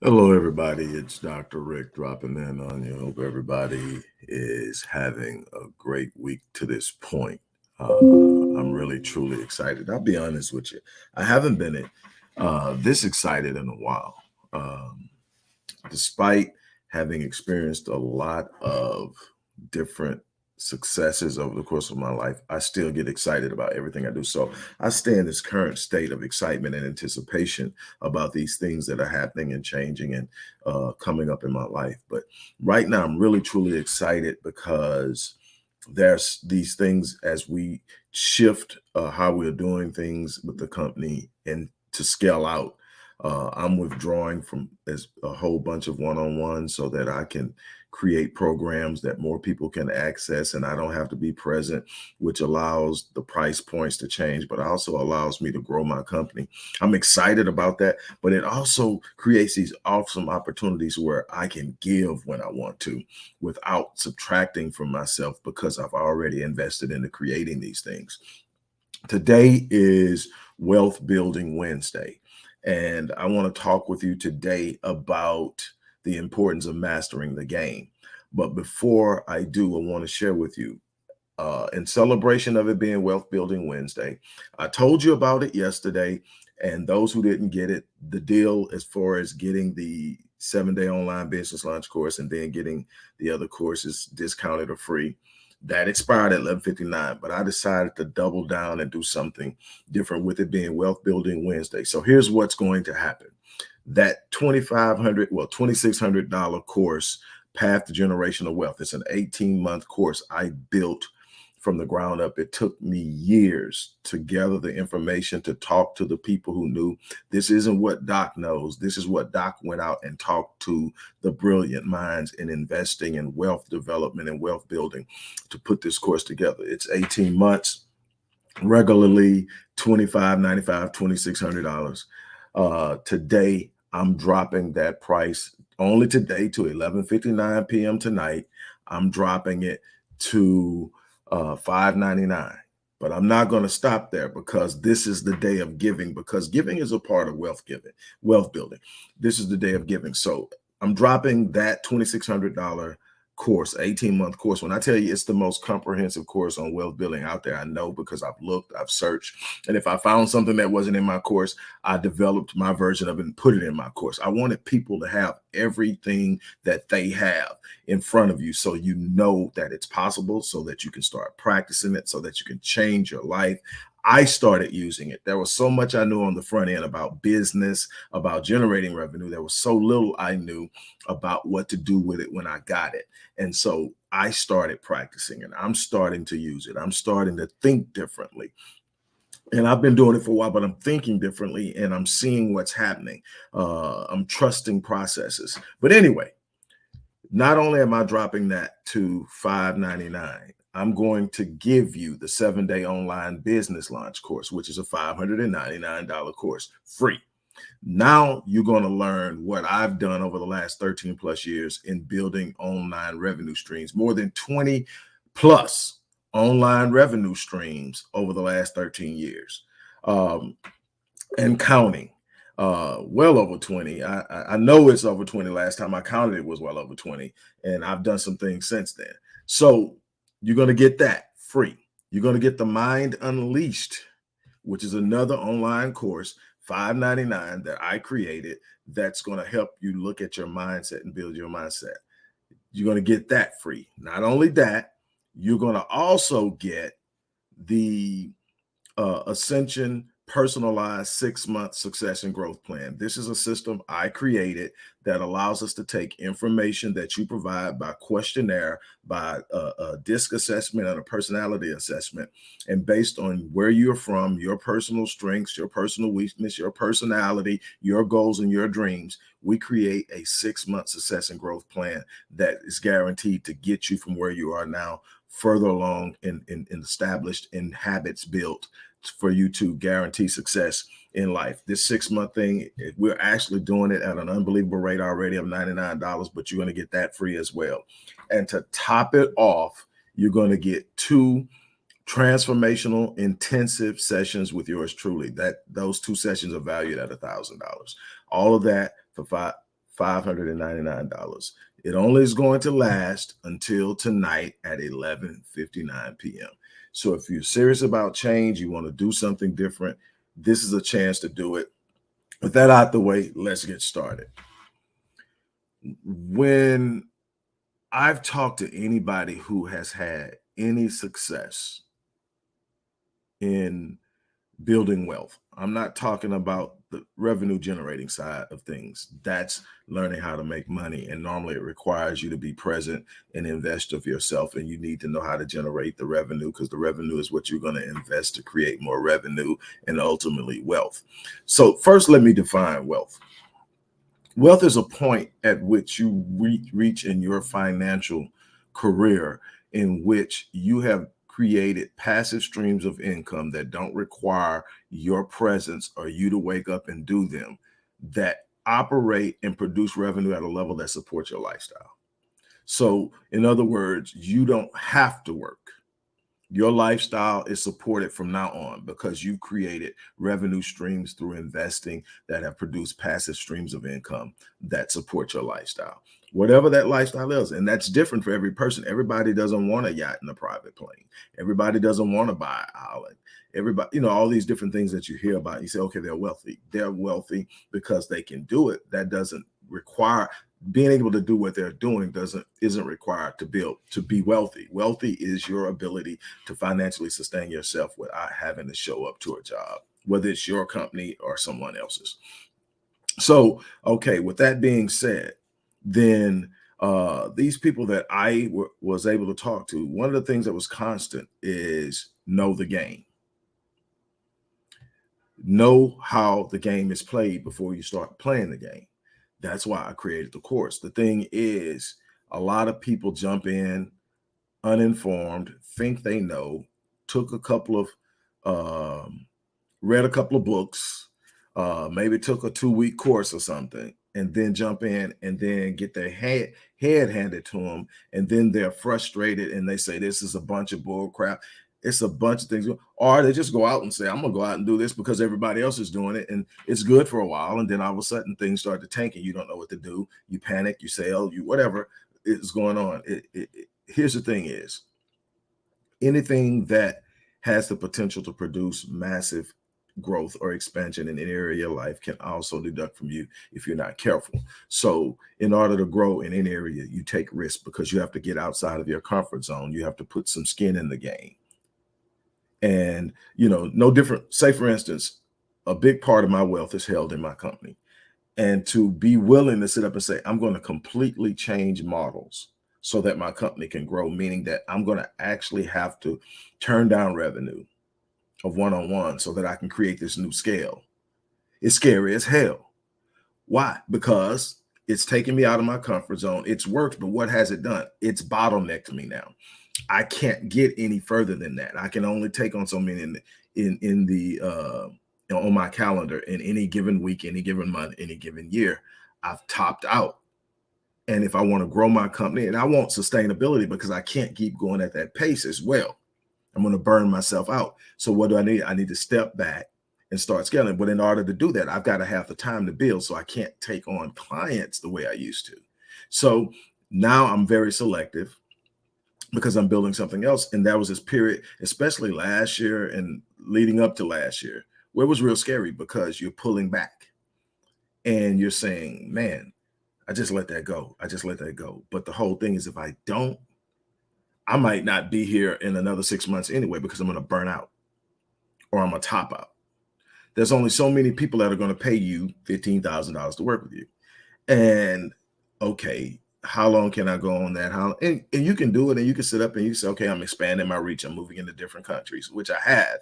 Hello, everybody. It's Dr. Rick dropping in on you. Hope everybody is having a great week to this point. I'm really, truly excited. I'll be honest with you. I haven't been this excited in a while. Um, Despite having experienced a lot of different successes over the course of my life, I still get excited about everything I do. So I stay in this current state of excitement and anticipation about these things that are happening and changing and coming up in my life. But right now, I'm really, truly excited because there's these things as we shift how we're doing things with the company and to scale out. I'm withdrawing from as a whole bunch of one-on-ones so that I can create programs that more people can access and I don't have to be present, which allows the price points to change, but also allows me to grow my company. I'm excited about that, but it also creates these awesome opportunities where I can give when I want to without subtracting from myself because I've already invested into creating these things. Today is Wealth Building Wednesday, and I want to talk with you today about the importance of mastering the game. But before I do, I want to share with you, in celebration of it being Wealth Building Wednesday, I told you about it yesterday. And those who didn't get it, the deal as far as getting the 7-day online business launch course and then getting the other courses discounted or free, that expired at 11:59. But I decided to double down and do something different with it being Wealth Building Wednesday. So here's what's going to happen. That $2,600 course, Path to Generational Wealth. It's an 18-month course I built from the ground up. It took me years to gather the information, to talk to the people who knew. This isn't what Doc knows. This is what Doc went out and talked to the brilliant minds in investing in wealth development and wealth building to put this course together. It's 18 months, regularly $25.95, $2,600. Today, I'm dropping that price only today to 11:59 p.m. tonight. I'm dropping it to $5.99. But I'm not going to stop there because this is the day of giving, because giving is a part of wealth building. This is the day of giving. So I'm dropping that $2,600 course, 18-month course. When I tell you it's the most comprehensive course on wealth building out there, I know because I've looked, I've searched. And if I found something that wasn't in my course, I developed my version of it and put it in my course. I wanted people to have everything that they have in front of you so you know that it's possible, so that you can start practicing it, so that you can change your life. I started using it. There was so much I knew on the front end about business, about generating revenue. There was so little I knew about what to do with it when I got it. And so I started practicing it. I'm starting to use it. I'm starting to think differently. And I've been doing it for a while, but I'm thinking differently and I'm seeing what's happening. I'm trusting processes. But anyway, not only am I dropping that to $5.99, I'm going to give you the 7-day online business launch course, which is a $599 course, free. Now you're going to learn what I've done over the last 13 plus years in building online revenue streams, more than 20 plus online revenue streams over the last 13 years, and counting. Well over 20. I know it's over 20. Last time I counted it was well over 20, and I've done some things since then. So you're going to get that free. You're going to get the Mind Unleashed, which is another online course, $5.99, that I created, that's going to help you look at your mindset and build your mindset. You're going to get that free. Not only that, you're going to also get the Ascension Personalized 6-month Success and Growth Plan. This is a system I created that allows us to take information that you provide by questionnaire, by a DISC assessment and a personality assessment. And based on where you're from, your personal strengths, your personal weakness, your personality, your goals, and your dreams, we create a 6-month success and growth plan that is guaranteed to get you from where you are now further along in established in habits built for you to guarantee success in life. This 6-month thing, we're actually doing it at an unbelievable rate already of $99, but you're going to get that free as well. And to top it off, you're going to get 2 transformational intensive sessions with yours truly. Those 2 sessions are valued at $1,000. All of that for $599. It only is going to last until tonight at 11:59 p.m. So if you're serious about change, you want to do something different, this is a chance to do it. With that out the way, let's get started. When I've talked to anybody who has had any success in building wealth, I'm not talking about the revenue generating side of things. That's learning how to make money. And normally it requires you to be present and invest of yourself. And you need to know how to generate the revenue, because the revenue is what you're going to invest to create more revenue and ultimately wealth. So first, let me define wealth. Wealth is a point at which you reach in your financial career in which you have created passive streams of income that don't require your presence or you to wake up and do them, that operate and produce revenue at a level that supports your lifestyle. So, in other words, you don't have to work. Your lifestyle is supported from now on because you created revenue streams through investing that have produced passive streams of income that support your lifestyle. Whatever that lifestyle is, and that's different for every person. Everybody doesn't want a yacht and a private plane. Everybody doesn't want to buy an island. Everybody, all these different things that you hear about. You say, okay, they're wealthy. They're wealthy because they can do it. That doesn't require being able to do what they're doing isn't required to be wealthy. Wealthy is your ability to financially sustain yourself without having to show up to a job, whether it's your company or someone else's. So, okay, with that being said, then these people that I was able to talk to, one of the things that was constant is know the game. Know how the game is played before you start playing the game. That's why I created the course. The thing is, a lot of people jump in uninformed, think they know, took a couple of, read a couple of books, maybe took a 2-week course or something, and then jump in and then get their head handed to them. And then they're frustrated and they say, this is a bunch of bull crap. It's a bunch of things. Or they just go out and say, I'm going to go out and do this because everybody else is doing it. And it's good for a while. And then all of a sudden things start to tank and you don't know what to do. You panic, you sell, you whatever is going on. Here's the thing is, anything that has the potential to produce massive growth or expansion in any area of your life can also deduct from you if you're not careful. So in order to grow in any area, you take risks because you have to get outside of your comfort zone. You have to put some skin in the game. And, no different. Say, for instance, a big part of my wealth is held in my company. And to be willing to sit up and say, I'm going to completely change models so that my company can grow, meaning that I'm going to actually have to turn down revenue of one-on-one so that I can create this new scale. It's scary as hell. Why? Because it's taken me out of my comfort zone. It's worked, but what has it done? It's bottlenecked me now. I can't get any further than that. I can only take on so many in the on my calendar in any given week, any given month, any given year. I've topped out. And if I want to grow my company, and I want sustainability because I can't keep going at that pace as well, I'm going to burn myself out. So what do I need? I need to step back and start scaling. But in order to do that, I've got to have the time to build. So I can't take on clients the way I used to. So now I'm very selective because I'm building something else. And that was this period, especially last year and leading up to last year, where it was real scary because you're pulling back and you're saying, man, I just let that go. I just let that go. But the whole thing is, if I don't, I might not be here in another 6 months anyway, because I'm going to burn out or I'm going to top out. There's only so many people that are going to pay you $15,000 to work with you. And okay, how long can I go on that? And you can do it, and you can sit up and you say, okay, I'm expanding my reach. I'm moving into different countries, which I have.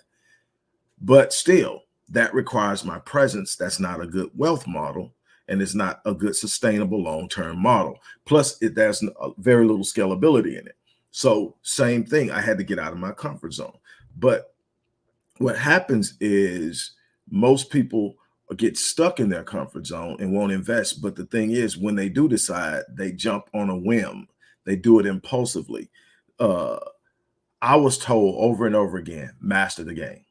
But still, that requires my presence. That's not a good wealth model, and it's not a good sustainable long-term model. Plus, there's very little scalability in it. So same thing, I had to get out of my comfort zone. But what happens is most people get stuck in their comfort zone and won't invest. But the thing is, when they do decide, they jump on a whim. They do it impulsively. I was told over and over again, master the game.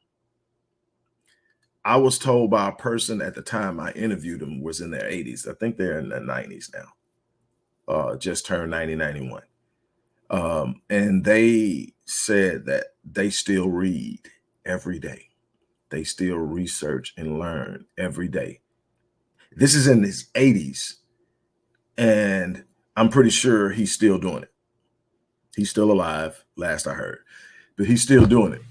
I was told by a person at the time I interviewed them was in their 80s. I think they're in their 90s now. Just turned 90, 91. And they said that they still read every day. They still research and learn every day. This is in his 80s, and I'm pretty sure he's still doing it. He's still alive, last I heard, but he's still doing it.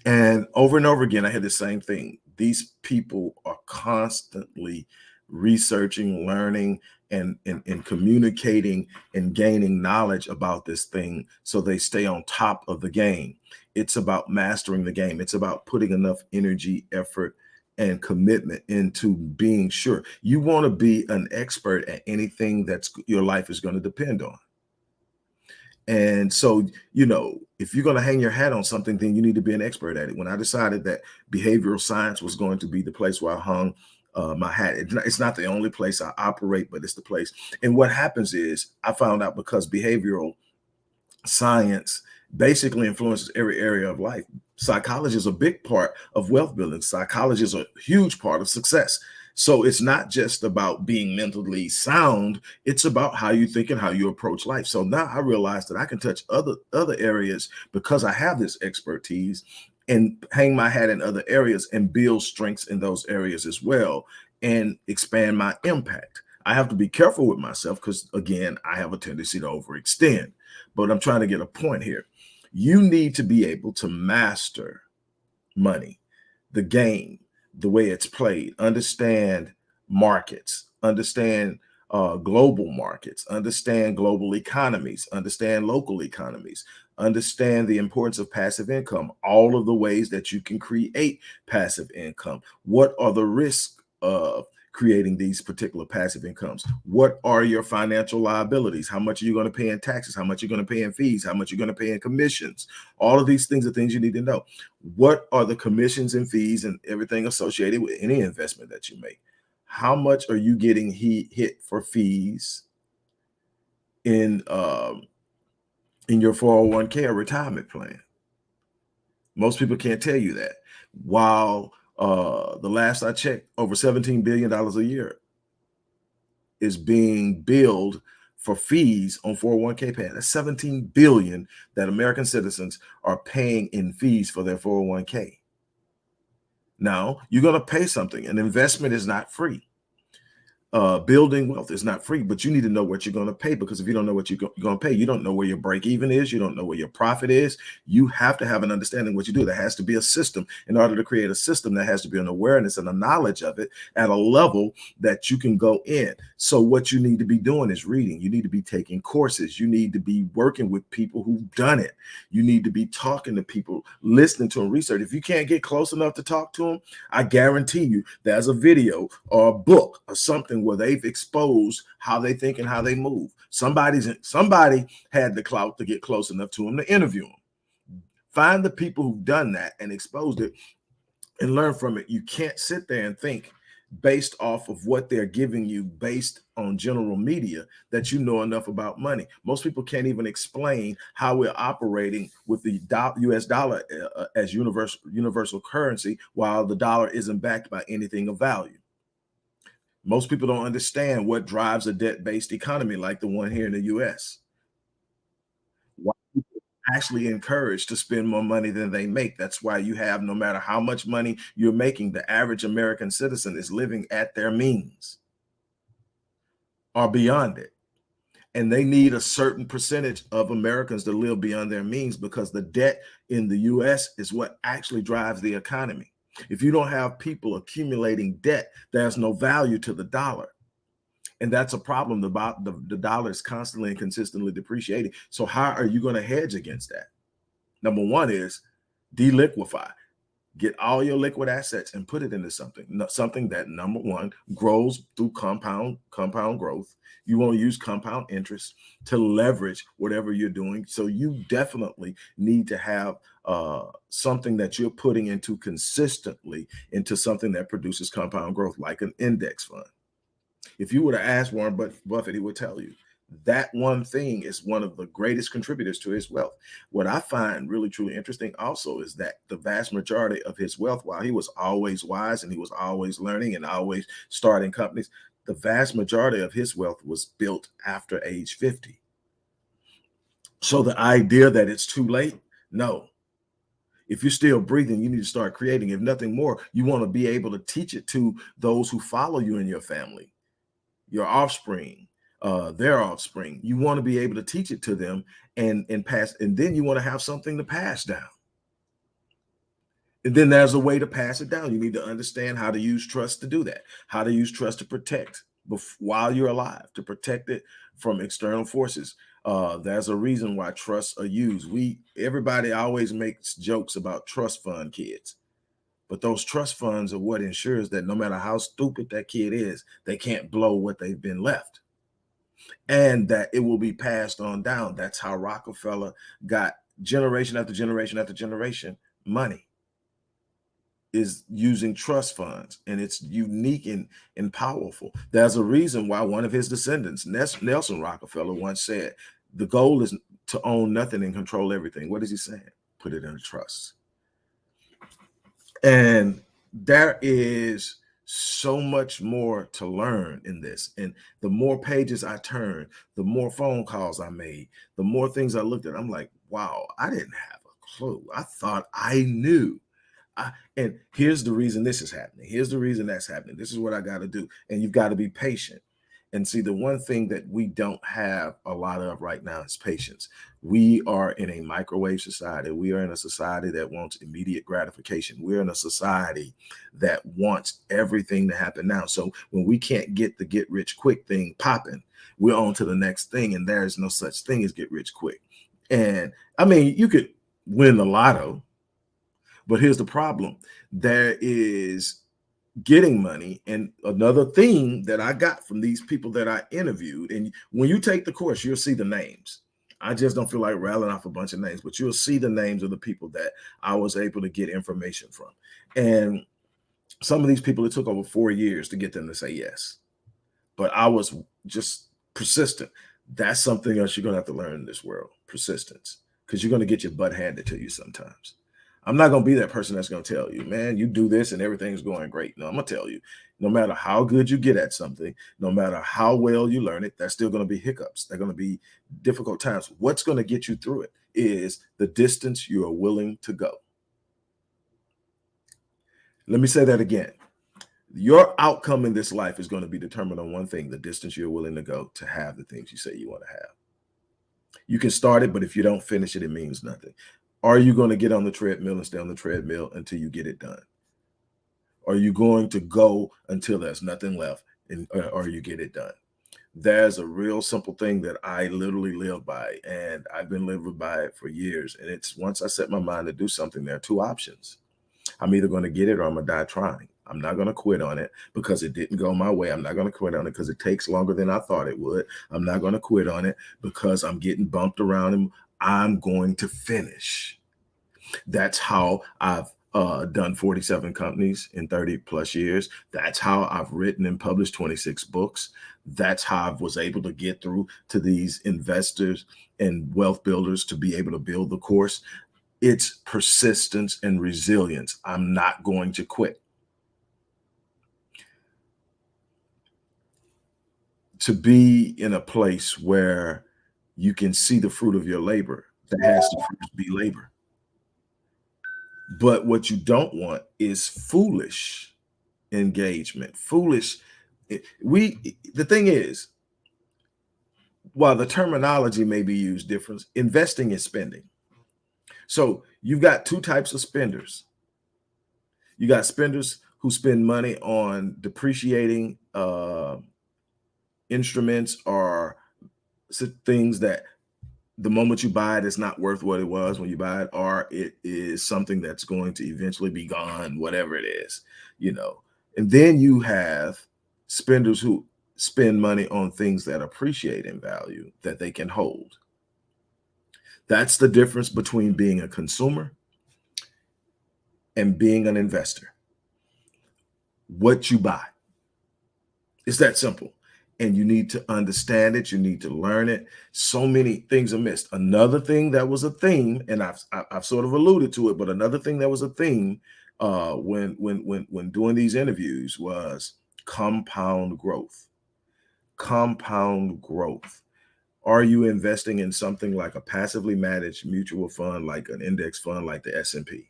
And over again, I had the same thing. These people are constantly researching, learning, and communicating and gaining knowledge about this thing so they stay on top of the game. It's about mastering the game. It's about putting enough energy, effort, and commitment into being sure. You want to be an expert at anything that's your life is going to depend on. And so, if you're going to hang your hat on something, then you need to be an expert at it. When I decided that behavioral science was going to be the place where I hung my hat, it's not the only place I operate, but it's the place. And what happens is I found out because behavioral science basically influences every area of life. Psychology is a big part of wealth building. Psychology is a huge part of success. So it's not just about being mentally sound, it's about how you think and how you approach life. So now I realize that I can touch other areas because I have this expertise and hang my hat in other areas and build strengths in those areas as well and expand my impact. I have to be careful with myself because, again, I have a tendency to overextend. But I'm trying to get a point here. You need to be able to master money, the game, the way it's played, understand markets, understand global markets, understand global economies, understand local economies, understand the importance of passive income, all of the ways that you can create passive income. What are the risks of creating these particular passive incomes? What are your financial liabilities? How much are you going to pay in taxes? How much are you going to pay in fees? How much are you going to pay in commissions? All of these things are things you need to know. What are the commissions and fees and everything associated with any investment that you make? How much are you getting hit for fees in your 401k or retirement plan? Most people can't tell you that. While the last I checked, over $17 billion a year is being billed for fees on 401k plan. That's 17 billion that American citizens are paying in fees for their 401k. Now, you're going to pay something. An investment is not free. Building wealth is not free, but you need to know what you're going to pay, because if you don't know what you're going to pay, you don't know where your break even is. You don't know where your profit is. You have to have an understanding of what you do. There has to be a system. In order to create a system, there has to be an awareness and a knowledge of it at a level that you can go in. So what you need to be doing is reading. You need to be taking courses. You need to be working with people who've done it. You need to be talking to people, listening to them, research. If you can't get close enough to talk to them, I guarantee you there's a video or a book or something where they've exposed how they think and how they move. Somebody had the clout to get close enough to them to interview them. Find the people who've done that and exposed it and learn from it. You can't sit there and think based off of what they're giving you based on general media that you know enough about money. Most people can't even explain how we're operating with the US dollar as universal currency while the dollar isn't backed by anything of value. Most people don't understand what drives a debt-based economy like the one here in the US. Why people are actually encouraged to spend more money than they make. That's why you have, no matter how much money you're making, the average American citizen is living at their means or beyond it. And they need a certain percentage of Americans to live beyond their means, because the debt in the US is what actually drives the economy. If you don't have people accumulating debt, there's no value to the dollar. And that's a problem. The dollar is constantly and consistently depreciating. So how are you going to hedge against that? Number one is deliquify. Get all your liquid assets and put it into something that, number one, grows through compound growth. You want to use compound interest to leverage whatever you're doing. So you definitely need to have something that you're putting into consistently into something that produces compound growth, like an index fund. If you were to ask Warren Buffett, he would tell you That one thing is one of the greatest contributors to his wealth. What I find really truly interesting also is that the vast majority of his wealth, while he was always wise and he was always learning and always starting companies, the vast majority of his wealth was built after age 50. So the idea that it's too late, no. If you're still breathing, you need to start creating. If nothing more, you want to be able to teach it to those who follow you in your family, your offspring, their offspring. You want to be able to teach it to them and pass, and then you want to have something to pass down. And then there's a way to pass it down. You need to understand how to use trust to do that, how to use trust to protect while you're alive, to protect it from external forces. There's a reason why trusts are used. Everybody always makes jokes about trust fund kids, but those trust funds are what ensures that no matter how stupid that kid is, they can't blow what they've been left, and that it will be passed on down. That's how Rockefeller got generation after generation after generation money, is using trust funds, and it's unique and powerful. There's a reason why one of his descendants, Nelson Rockefeller, once said, the goal is to own nothing and control everything. What is he saying? Put it in a trust. And there is so much more to learn in this. And the more pages I turned, the more phone calls I made, the more things I looked at. I'm like, wow, I didn't have a clue. I thought I knew. And here's the reason this is happening. Here's the reason that's happening. This is what I got to do. And you've got to be patient. And see, the one thing that we don't have a lot of right now is patience. We are in a microwave society. We are in a society that wants immediate gratification. We're in a society that wants everything to happen now. So when we can't get the get rich quick thing popping, we're on to the next thing. And there's no such thing as get rich quick. And I mean, you could win the lotto, but here's the problem. There is getting money. And another thing that I got from these people that I interviewed, and when you take the course, you'll see the names. I just don't feel like rattling off a bunch of names, but you'll see the names of the people that I was able to get information from. And some of these people, it took over 4 years to get them to say yes. But I was just persistent. That's something else you're going to have to learn in this world, persistence, because you're going to get your butt handed to you sometimes. I'm not going to be that person that's going to tell you, man, you do this and everything's going great. No, I'm going to tell you, no matter how good you get at something, no matter how well you learn it, there's still going to be hiccups. They're going to be difficult times. What's going to get you through it is the distance you are willing to go. Let me say that again. Your outcome in this life is going to be determined on one thing: the distance you're willing to go to have the things you say you want to have. You can start it, but if you don't finish it, it means nothing. Are you going to get on the treadmill and stay on the treadmill until you get it done? Are you going to go until there's nothing left or you get it done? There's a real simple thing that I literally live by, and I've been living by it for years. And it's, once I set my mind to do something, there are two options. I'm either going to get it or I'm going to die trying. I'm not going to quit on it because it didn't go my way. I'm not going to quit on it because it takes longer than I thought it would. I'm not going to quit on it because I'm getting bumped around, and I'm going to finish. That's how I've done 47 companies in 30 plus years. That's how I've written and published 26 books. That's how I was able to get through to these investors and wealth builders to be able to build the course. It's persistence and resilience. I'm not going to quit. To be in a place where you can see the fruit of your labor, that has to first be labor. But what you don't want is foolish engagement. Foolish. The thing is, while the terminology may be used different, investing is spending. So you've got two types of spenders. You got spenders who spend money on depreciating instruments or things that the moment you buy it, it's not worth what it was when you buy it, or it is something that's going to eventually be gone, whatever it is, you know. And then you have spenders who spend money on things that appreciate in value that they can hold. That's the difference between being a consumer and being an investor. What you buy. It's that simple. and you need to understand it. You need to learn it. So many things are missed. Another thing that was a theme, and I've sort of alluded to it, but another thing that was a theme when doing these interviews was compound growth. Compound growth. Are you investing in something like a passively managed mutual fund, like an index fund, like the S&P?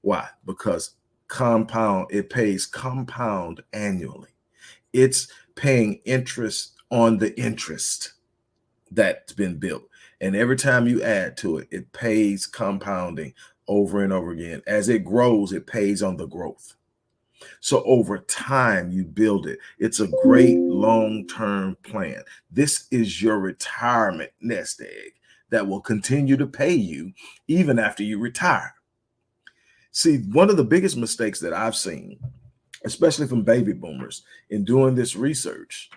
Why? Because it pays compound annually. It's paying interest on the interest that's been built. And every time you add to it, it pays compounding over and over again. As it grows, it pays on the growth. So over time, you build it. It's a great long-term plan. This is your retirement nest egg that will continue to pay you even after you retire. See, one of the biggest mistakes that I've seen, especially from baby boomers in doing this research,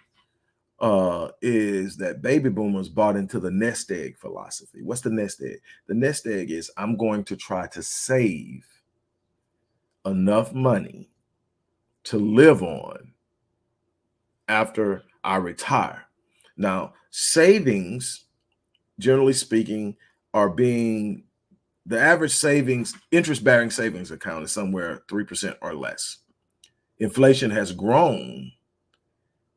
is that baby boomers bought into the nest egg philosophy. What's the nest egg? The nest egg is, I'm going to try to save enough money to live on after I retire. Now, savings, generally speaking, are being the average savings, interest-bearing savings account is somewhere 3% or less. Inflation has grown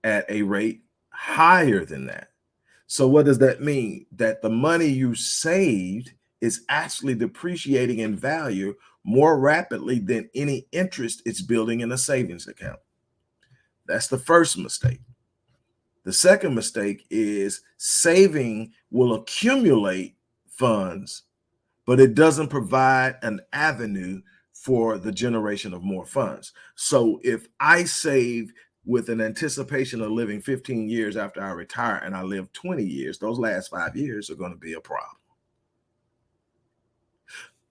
at a rate higher than that. So what does that mean? That the money you saved is actually depreciating in value more rapidly than any interest it's building in a savings account. That's the first mistake. The second mistake is saving will accumulate funds, but it doesn't provide an avenue for the generation of more funds. So if I save with an anticipation of living 15 years after I retire and I live 20 years, those last 5 years are going to be a problem.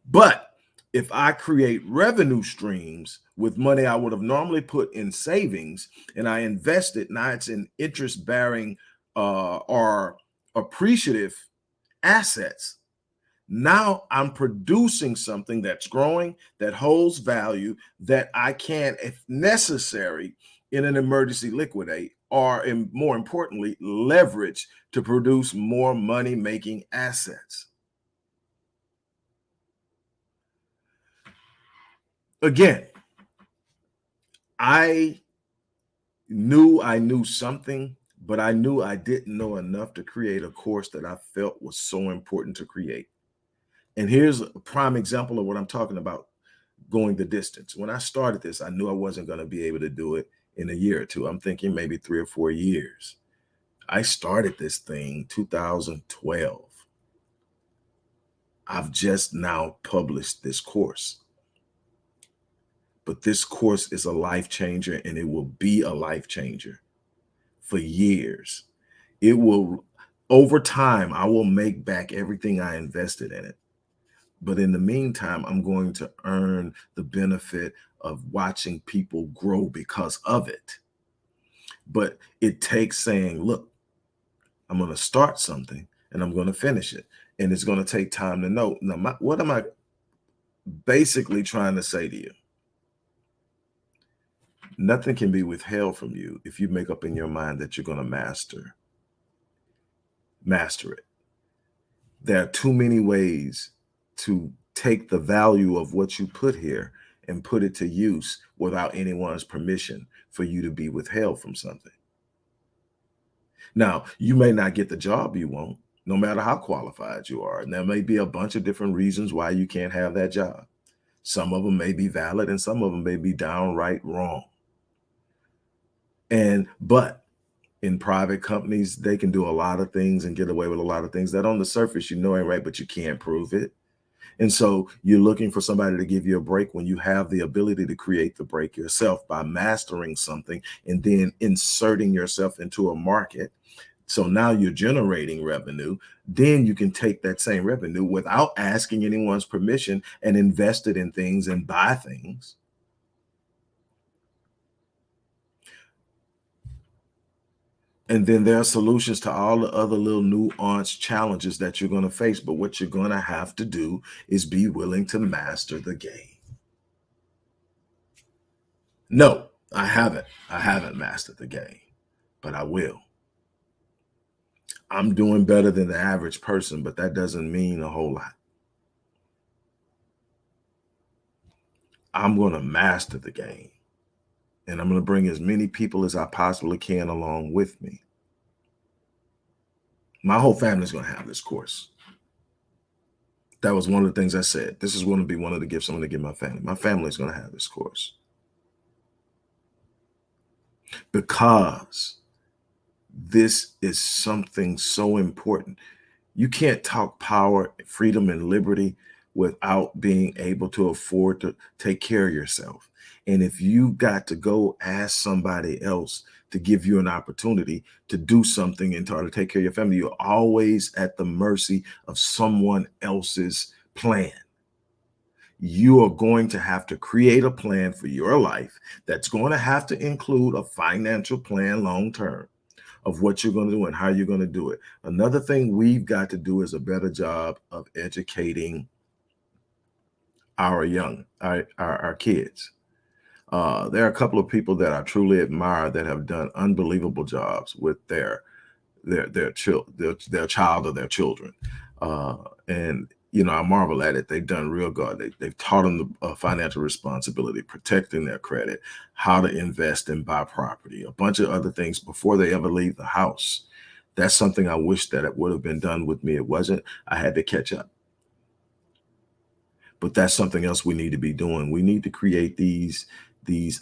But if I create revenue streams with money I would have normally put in savings and I invest it, now it's in interest bearing or appreciative assets. Now I'm producing something that's growing, that holds value, that I can, if necessary, in an emergency liquidate, or more importantly, leverage to produce more money-making assets. Again, I knew something, but I knew I didn't know enough to create a course that I felt was so important to create. And here's a prime example of what I'm talking about, going the distance. When I started this, I knew I wasn't going to be able to do it in a year or two. I'm thinking maybe 3 or 4 years. I started this thing 2012. I've just now published this course. But this course is a life changer, and it will be a life changer for years. It will, over time, I will make back everything I invested in it. But in the meantime, I'm going to earn the benefit of watching people grow because of it. But it takes saying, look, I'm going to start something and I'm going to finish it. And it's going to take time to know. Now, what am I basically trying to say to you? Nothing can be withheld from you if you make up in your mind that you're going to master it. There are too many ways to take the value of what you put here and put it to use without anyone's permission for you to be withheld from something. Now, you may not get the job you want, no matter how qualified you are. And there may be a bunch of different reasons why you can't have that job. Some of them may be valid and some of them may be downright wrong. But in private companies, they can do a lot of things and get away with a lot of things that on the surface, you know ain't right, but you can't prove it. And so you're looking for somebody to give you a break when you have the ability to create the break yourself by mastering something and then inserting yourself into a market. So now you're generating revenue. Then you can take that same revenue without asking anyone's permission and invest it in things and buy things. And then there are solutions to all the other little nuanced challenges that you're going to face. But what you're going to have to do is be willing to master the game. No, I haven't. I haven't mastered the game, but I will. I'm doing better than the average person, but that doesn't mean a whole lot. I'm going to master the game, and I'm going to bring as many people as I possibly can along with me. My whole family is going to have this course. That was one of the things I said. This is going to be one of the gifts I'm going to give my family. My family is going to have this course because this is something so important. You can't talk power, freedom, and liberty without being able to afford to take care of yourself. And if you got to go ask somebody else to give you an opportunity to do something and try to take care of your family, you're always at the mercy of someone else's plan. You are going to have to create a plan for your life that's going to have to include a financial plan long term of what you're going to do and how you're going to do it. Another thing we've got to do is a better job of educating our young, our kids. There are a couple of people that I truly admire that have done unbelievable jobs with their child or their children. And I marvel at it. They've done real good. They've taught them the financial responsibility, protecting their credit, how to invest and buy property, a bunch of other things before they ever leave the house. That's something I wish that it would have been done with me. It wasn't. I had to catch up. But that's something else we need to be doing. We need to create these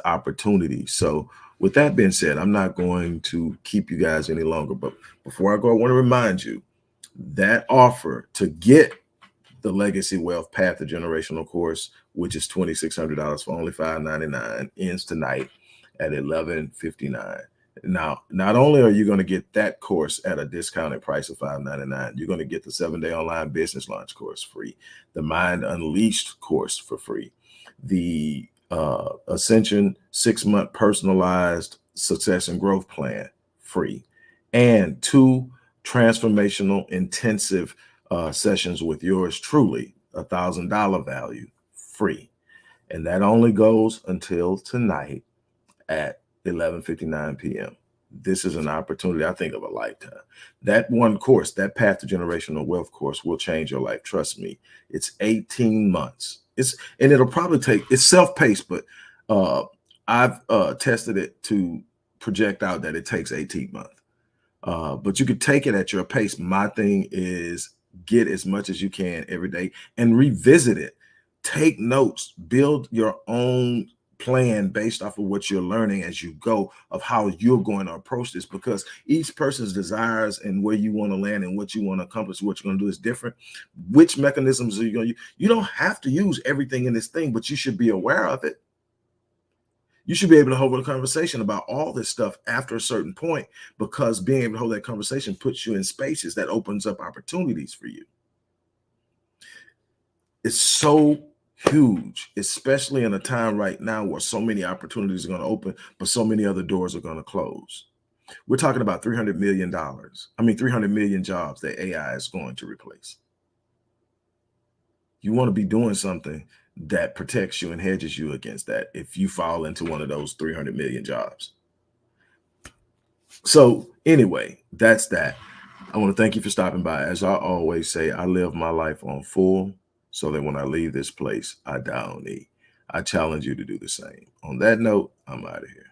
opportunities. So with that being said, I'm not going to keep you guys any longer. But before I go, I want to remind you that offer to get the Legacy Wealth Path to Generational course, which is $2,600 for only $599, ends tonight at 11:59. Now, not only are you going to get that course at a discounted price of $599, you're going to get the 7-day online business launch course free, the Mind Unleashed course for free, the Ascension 6-month personalized success and growth plan free, and 2 transformational intensive sessions with yours truly, $1,000 value free. And that only goes until tonight at 11:59 p.m. This is an opportunity, I think, of a lifetime. That one course, that Path to Generational Wealth course, will change your life. Trust me. It's 18 months. It'll probably take, it's self-paced, but I've tested it to project out that it takes 18 months. But you could take it at your pace. My thing is get as much as you can every day and revisit it. Take notes, build your own plan based off of what you're learning as you go of how you're going to approach this, because each person's desires and where you want to land and what you want to accomplish, what you're going to do is different. Which mechanisms are you going to use? You don't have to use everything in this thing, but you should be aware of it. You should be able to hold a conversation about all this stuff after a certain point, because being able to hold that conversation puts you in spaces that opens up opportunities for you. It's so huge, especially in a time right now where so many opportunities are going to open, but so many other doors are going to close. We're talking about $300 million. 300 million jobs that AI is going to replace. You want to be doing something that protects you and hedges you against that if you fall into one of those 300 million jobs. So anyway, that's that. I want to thank you for stopping by. As I always say, I live my life on full so that when I leave this place, I die on E. I challenge you to do the same. On that note, I'm out of here.